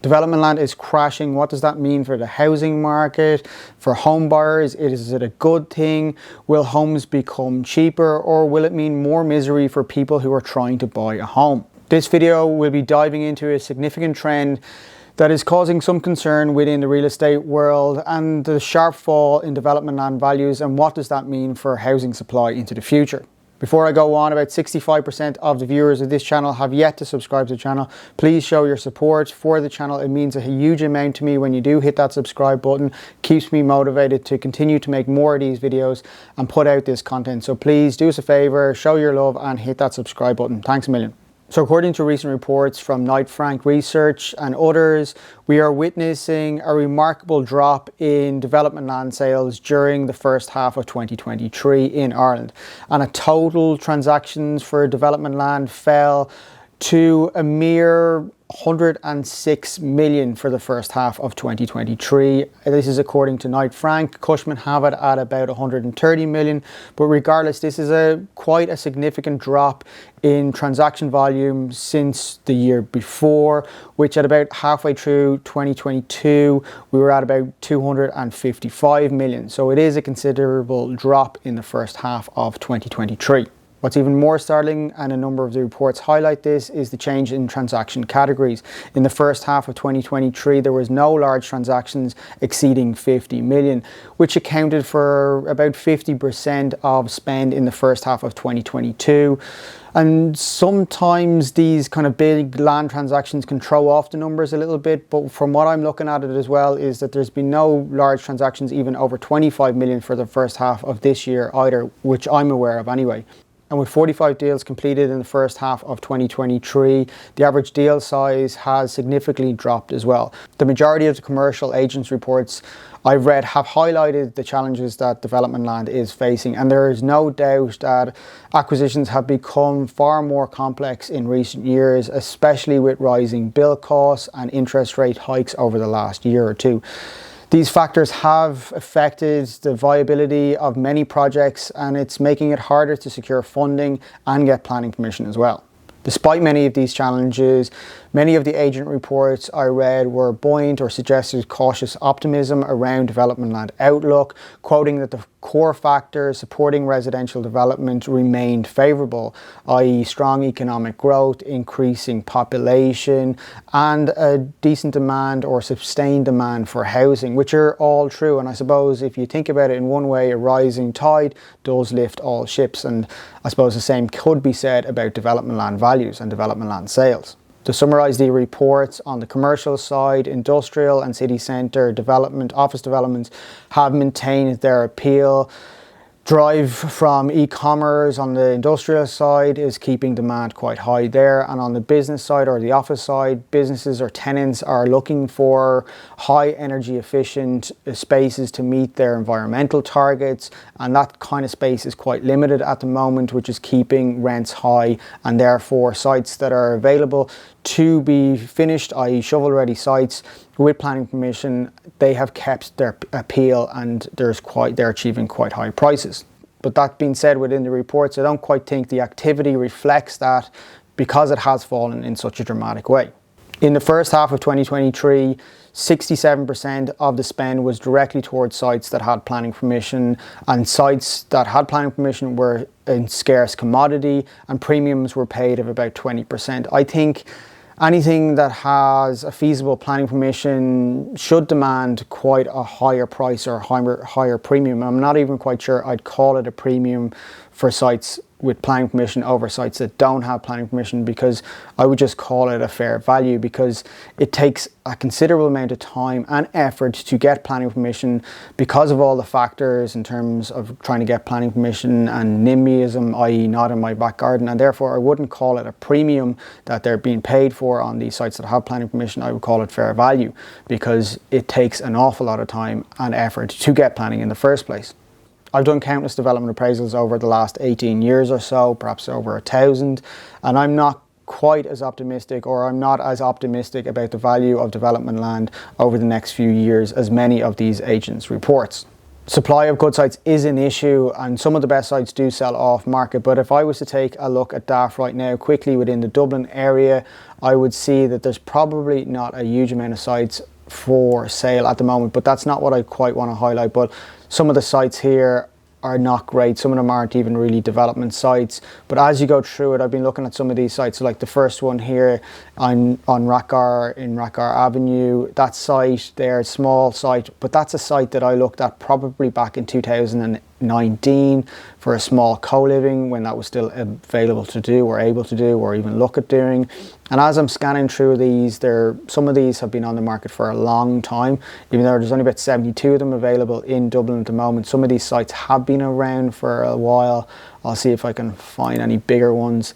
Development land is crashing. What does that mean for the housing market, for home buyers? Is it a good thing? Will homes become cheaper, or will it mean more misery for people who are trying to buy a home? This video will be diving into a significant trend that is causing some concern within the real estate world and the sharp fall in development land values, and what does that mean for housing supply into the future. Before I go on, about 65% of the viewers of this channel have yet to subscribe to the channel. Please show your support for the channel. It means a huge amount to me when you do hit that subscribe button. Keeps me motivated to continue to make more of these videos and put out this content. So please do us a favor, show your love and hit that subscribe button. Thanks a million. So according to recent reports from Knight Frank Research and others, we are witnessing a remarkable drop in development land sales during the first half of 2023 in Ireland. And a total transactions for development land fell to a mere 106 million for the first half of 2023. This is according to Knight Frank. Cushman have it at about 130 million. But regardless, this is quite a significant drop in transaction volume since the year before, which at about halfway through 2022, we were at about 255 million. So it is a considerable drop in the first half of 2023. What's even more startling, and a number of the reports highlight this, is the change in transaction categories. In the first half of 2023, there was no large transactions exceeding 50 million, which accounted for about 50% of spend in the first half of 2022. And sometimes these kind of big land transactions can throw off the numbers a little bit, but from what I'm looking at it as well, is that there's been no large transactions even over 25 million for the first half of this year either, which I'm aware of anyway. And with 45 deals completed in the first half of 2023, the average deal size has significantly dropped as well. The majority of the commercial agents' reports I've read have highlighted the challenges that development land is facing, and there is no doubt that acquisitions have become far more complex in recent years, especially with rising build costs and interest rate hikes over the last year or two. These factors have affected the viability of many projects, and it's making it harder to secure funding and get planning permission as well. Despite many of these challenges, many of the agent reports I read were buoyant or suggested cautious optimism around development land outlook, quoting that the core factors supporting residential development remained favourable, i.e. strong economic growth, increasing population, and a decent demand or sustained demand for housing, which are all true. And I suppose if you think about it in one way, a rising tide does lift all ships, and I suppose the same could be said about development land values and development land sales. To summarise the reports, on the commercial side, industrial and city centre development, office developments have maintained their appeal. Drive from e-commerce on the industrial side is keeping demand quite high there, and on the business side or the office side, businesses or tenants are looking for high energy efficient spaces to meet their environmental targets, and that kind of space is quite limited at the moment, which is keeping rents high, and therefore sites that are available to be finished, i.e. shovel-ready sites with planning permission, they have kept their appeal, and they're achieving quite high prices. But that being said, within the reports, I don't quite think the activity reflects that, because it has fallen in such a dramatic way. In the first half of 2023, 67% of the spend was directly towards sites that had planning permission, and sites that had planning permission were in scarce commodity, and premiums were paid of about 20%. I think anything that has a feasible planning permission should demand quite a higher price or higher premium. I'm not even quite sure I'd call it a premium for sites with planning permission over sites that don't have planning permission, because I would just call it a fair value, because it takes a considerable amount of time and effort to get planning permission because of all the factors in terms of trying to get planning permission and NIMBYism, i.e. not in my back garden, and therefore I wouldn't call it a premium that they're being paid for on these sites that have planning permission. I would call it fair value, because it takes an awful lot of time and effort to get planning in the first place. I've done countless development appraisals over the last 18 years or so, perhaps over 1,000, and I'm not quite as optimistic, or I'm not as optimistic about the value of development land over the next few years as many of these agents' reports. Supply of good sites is an issue, and some of the best sites do sell off market. But if I was to take a look at that right now quickly within the Dublin area, I would see that there's probably not a huge amount of sites for sale at the moment. But that's not what I quite want to highlight. But some of the sites here are not great. Some of them aren't even really development sites. But as you go through it, I've been looking at some of these sites. So like the first one here on Rackgar, in Rackgar Avenue, that site there, small site, but that's a site that I looked at probably back in 2019 for a small co-living, when that was still available to do or able to do or even look at doing. And as I'm scanning through these, some of these have been on the market for a long time, even though there's only about 72 of them available in Dublin at the moment. Some of these sites have been around for a while. I'll see if I can find any bigger ones.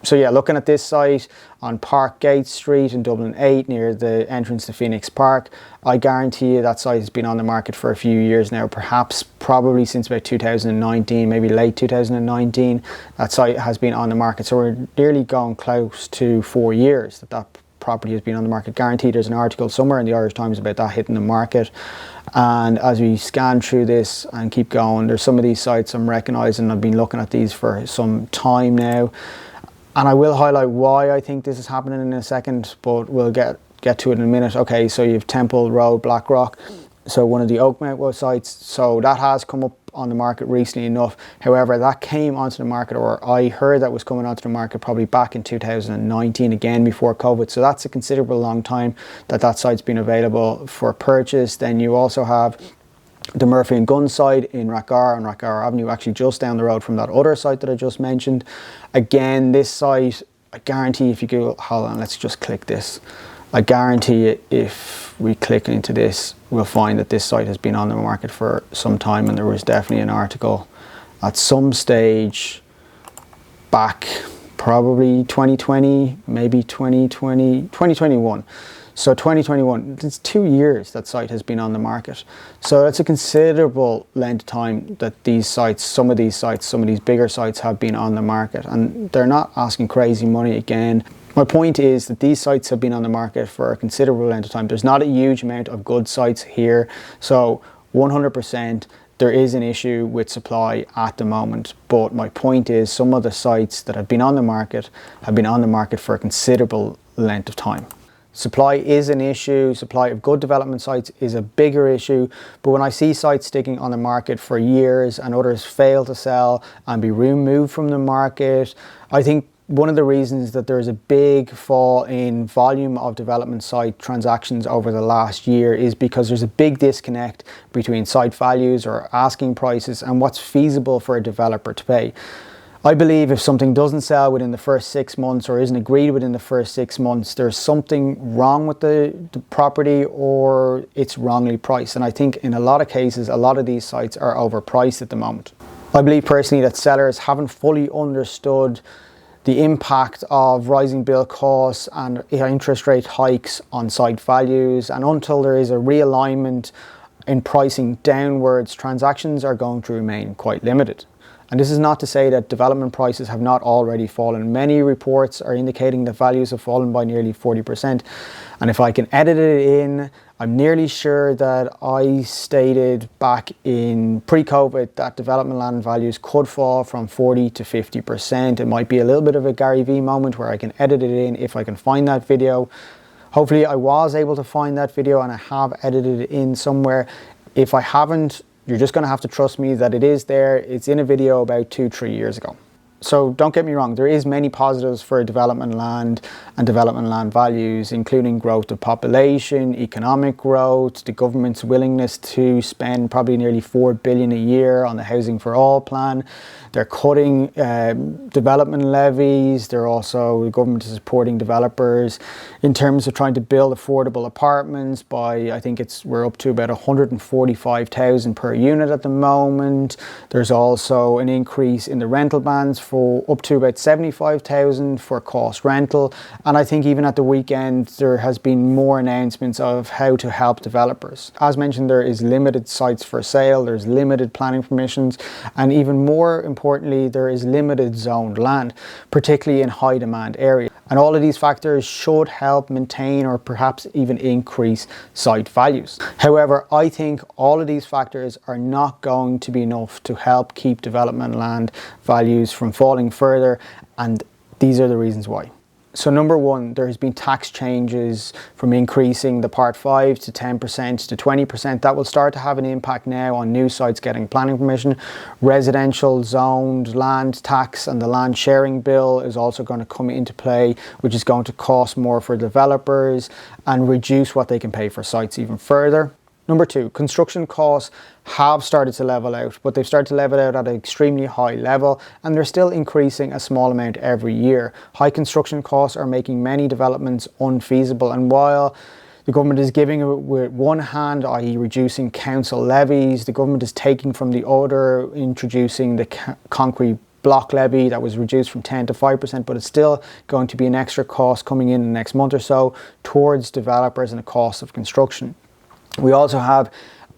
So yeah, looking at this site on Parkgate Street in Dublin 8 near the entrance to Phoenix Park, I guarantee you that site has been on the market for a few years now, probably since about 2019, maybe late 2019. That site has been on the market, so we're nearly going close to 4 years that property has been on the market. Guaranteed there's an article somewhere in the Irish Times about that hitting the market. And as we scan through this and keep going, there's some of these sites I'm recognising. I've been looking at these for some time now. And I will highlight why I think this is happening in a second, but we'll get to it in a minute. Okay, so you have Temple Road, Blackrock, so one of the Oakmount sites. So that has come up on the market recently enough. However, that came onto the market, or I heard that was coming onto the market probably back in 2019, again before COVID. So that's a considerable long time that site's been available for purchase. Then you also have the Murphy and Gunn site in Rackgar on Rackgar Avenue, actually just down the road from that other site that I just mentioned. Again, this site, I guarantee if you go, hold on, let's just click this. I guarantee if we click into this, we'll find that this site has been on the market for some time, and there was definitely an article at some stage back, probably 2020, maybe 2021. So 2021, it's 2 years that site has been on the market. So it's a considerable length of time that these sites, some of these bigger sites have been on the market, and they're not asking crazy money again. My point is that these sites have been on the market for a considerable length of time. There's not a huge amount of good sites here. So 100%, there is an issue with supply at the moment. But my point is some of the sites that have been on the market have been on the market for a considerable length of time. Supply is an issue. Supply of good development sites is a bigger issue. But when I see sites sticking on the market for years and others fail to sell and be removed from the market, I think one of the reasons that there's a big fall in volume of development site transactions over the last year is because there's a big disconnect between site values or asking prices and what's feasible for a developer to pay. I believe if something doesn't sell within the first 6 months or isn't agreed within the first 6 months, there's something wrong with the property, or it's wrongly priced. And I think in a lot of cases, a lot of these sites are overpriced at the moment. I believe personally that sellers haven't fully understood the impact of rising build costs and interest rate hikes on site values. And until there is a realignment in pricing downwards, transactions are going to remain quite limited. And this is not to say that development prices have not already fallen. Many reports are indicating that values have fallen by nearly 40%. And if I can edit it in, I'm nearly sure that I stated back in pre-COVID that development land values could fall from 40 to 50%. It might be a little bit of a Gary V moment where I can edit it in if I can find that video. Hopefully I was able to find that video and I have edited it in somewhere. If I haven't, you're just going to have to trust me that it is there. It's in a video about 2-3 years ago. So don't get me wrong, there is many positives for development land and development land values, including growth of population, economic growth, the government's willingness to spend probably nearly $4 billion a year on the Housing for All plan. They're cutting development levies. The government is supporting developers in terms of trying to build affordable apartments by, I think we're up to about 145,000 per unit at the moment. There's also an increase in the rental bans for up to about 75,000 for cost rental. And I think even at the weekend, there has been more announcements of how to help developers. As mentioned, there is limited sites for sale, there's limited planning permissions, and even more importantly, there is limited zoned land, particularly in high demand areas. And all of these factors should help maintain or perhaps even increase site values. However, I think all of these factors are not going to be enough to help keep development land values from falling further, and these are the reasons why. So number one, there has been tax changes from increasing the Part 5 to 10% to 20%. That will start to have an impact now on new sites getting planning permission. Residential zoned land tax and the land sharing bill is also going to come into play, which is going to cost more for developers and reduce what they can pay for sites even further. Number two, construction costs have started to level out, but they've started to level out at an extremely high level, and they're still increasing a small amount every year. High construction costs are making many developments unfeasible, and while the government is giving it with one hand, i.e. reducing council levies, the government is taking from the other, introducing the concrete block levy that was reduced from 10 to 5%, but it's still going to be an extra cost coming in the next month or so towards developers and the cost of construction. We also have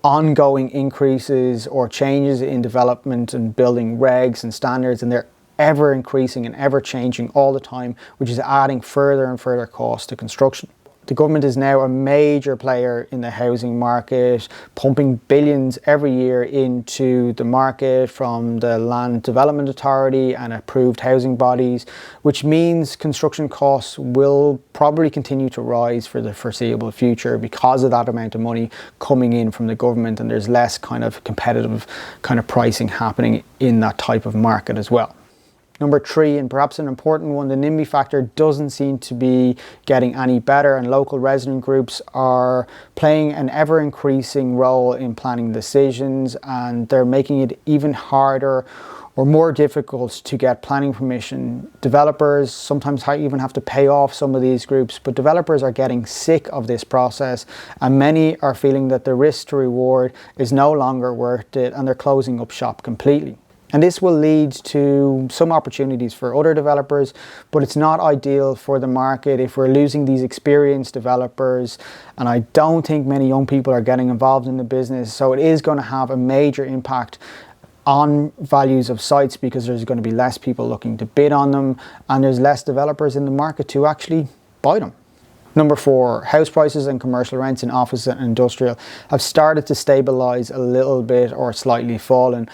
ongoing increases or changes in development and building regs and standards, and they're ever increasing and ever changing all the time, which is adding further and further costs to construction. The government is now a major player in the housing market, pumping billions every year into the market from the Land Development Authority and approved housing bodies, which means construction costs will probably continue to rise for the foreseeable future because of that amount of money coming in from the government, and there's less kind of competitive kind of pricing happening in that type of market as well. Number three, and perhaps an important one, the NIMBY factor doesn't seem to be getting any better, and local resident groups are playing an ever increasing role in planning decisions, and they're making it even harder or more difficult to get planning permission. Developers sometimes even have to pay off some of these groups, but developers are getting sick of this process, and many are feeling that the risk to reward is no longer worth it, and they're closing up shop completely. And this will lead to some opportunities for other developers, but it's not ideal for the market if we're losing these experienced developers, and I don't think many young people are getting involved in the business, so it is going to have a major impact on values of sites because there's going to be less people looking to bid on them, and there's less developers in the market to actually buy them. Number four, house prices and commercial rents in office and industrial have started to stabilise a little bit or slightly fallen.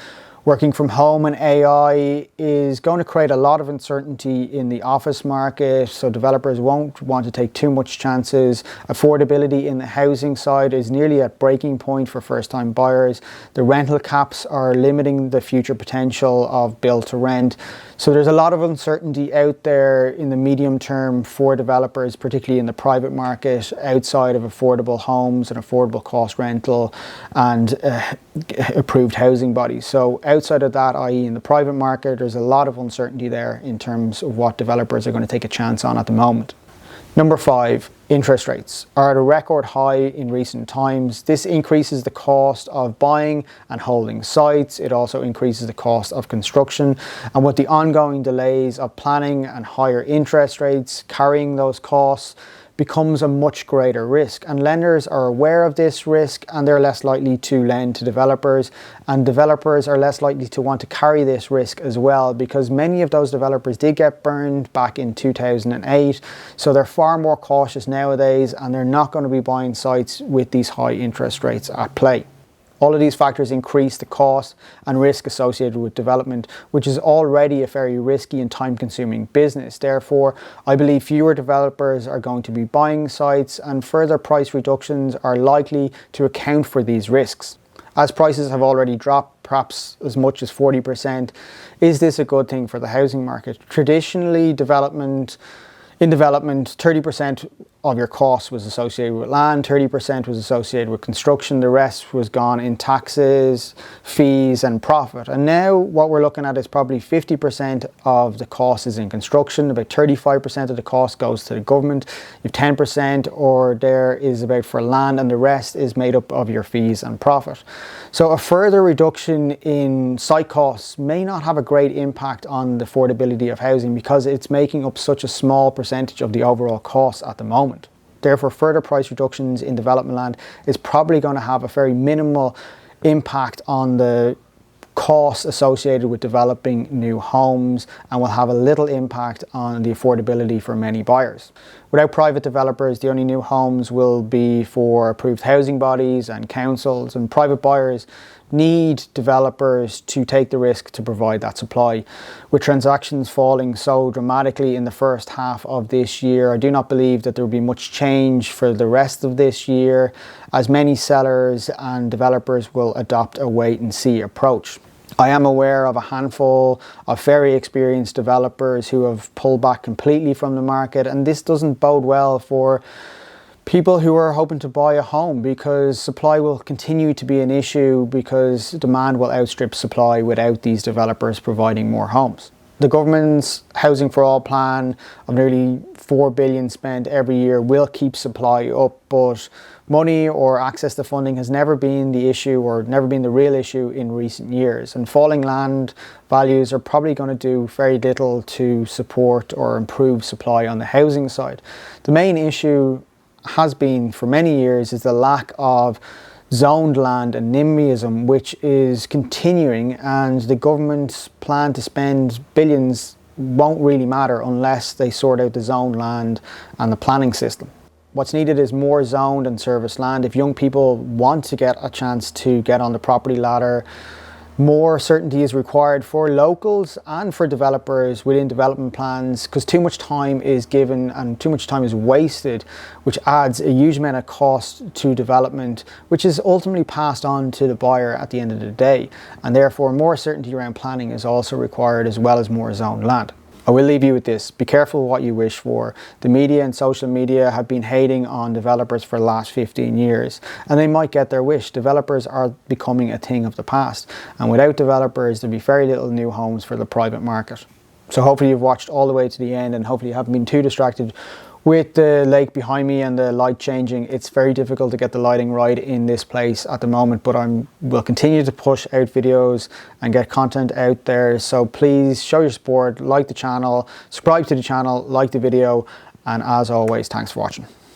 Working from home and AI is going to create a lot of uncertainty in the office market, so developers won't want to take too much chances. Affordability in the housing side is nearly at breaking point for first-time buyers. The rental caps are limiting the future potential of build to rent. So there's a lot of uncertainty out there in the medium term for developers, particularly in the private market, outside of affordable homes and affordable cost rental and approved housing bodies. So outside of that, i.e. in the private market, there's a lot of uncertainty there in terms of what developers are going to take a chance on at the moment. Number five, interest rates are at a record high in recent times. This increases the cost of buying and holding sites. It also increases the cost of construction. And with the ongoing delays of planning and higher interest rates, carrying those costs becomes a much greater risk, and lenders are aware of this risk and they're less likely to lend to developers, and developers are less likely to want to carry this risk as well because many of those developers did get burned back in 2008, so they're far more cautious nowadays and they're not going to be buying sites with these high interest rates at play. All of these factors increase the cost and risk associated with development, which is already a very risky and time-consuming business. Therefore, I believe fewer developers are going to be buying sites, and further price reductions are likely to account for these risks. As prices have already dropped perhaps as much as 40%, is this a good thing for the housing market? Traditionally, in development, 30% of your cost was associated with land, 30% was associated with construction, the rest was gone in taxes, fees and profit. And now what we're looking at is probably 50% of the cost is in construction, about 35% of the cost goes to the government, you have 10% or there is about for land, and the rest is made up of your fees and profit. So a further reduction in site costs may not have a great impact on the affordability of housing because it's making up such a small percentage of the overall cost at the moment. Therefore, further price reductions in development land is probably going to have a very minimal impact on the costs associated with developing new homes and will have a little impact on the affordability for many buyers. Without private developers, the only new homes will be for approved housing bodies and councils, and private buyers need developers to take the risk to provide that supply. With transactions falling so dramatically in the first half of this year, I do not believe that there will be much change for the rest of this year, as many sellers and developers will adopt a wait and see approach. I am aware of a handful of very experienced developers who have pulled back completely from the market, and this doesn't bode well for people who are hoping to buy a home, because supply will continue to be an issue because demand will outstrip supply without these developers providing more homes. The government's Housing for All plan of nearly 4 billion spent every year will keep supply up, but money or access to funding has never been the issue, or never been the real issue in recent years. And falling land values are probably going to do very little to support or improve supply on the housing side. The main issue has been for many years is the lack of zoned land and NIMBYism, which is continuing, and the government's plan to spend billions won't really matter unless they sort out the zoned land and the planning system. What's needed is more zoned and serviced land. If young people want to get a chance to get on the property ladder, more certainty is required for locals and for developers within development plans, because too much time is given and too much time is wasted, which adds a huge amount of cost to development, which is ultimately passed on to the buyer at the end of the day. And therefore more certainty around planning is also required, as well as more zoned land. I will leave you with this: be careful what you wish for. The media and social media have been hating on developers for the last 15 years, and they might get their wish. Developers are becoming a thing of the past, and without developers there'll be very little new homes for the private market. So hopefully you've watched all the way to the end, and hopefully you haven't been too distracted with the lake behind me and the light changing. It's very difficult to get the lighting right in this place at the moment, but will continue to push out videos and get content out there. So please show your support, like the channel, subscribe to the channel, like the video, and as always, thanks for watching.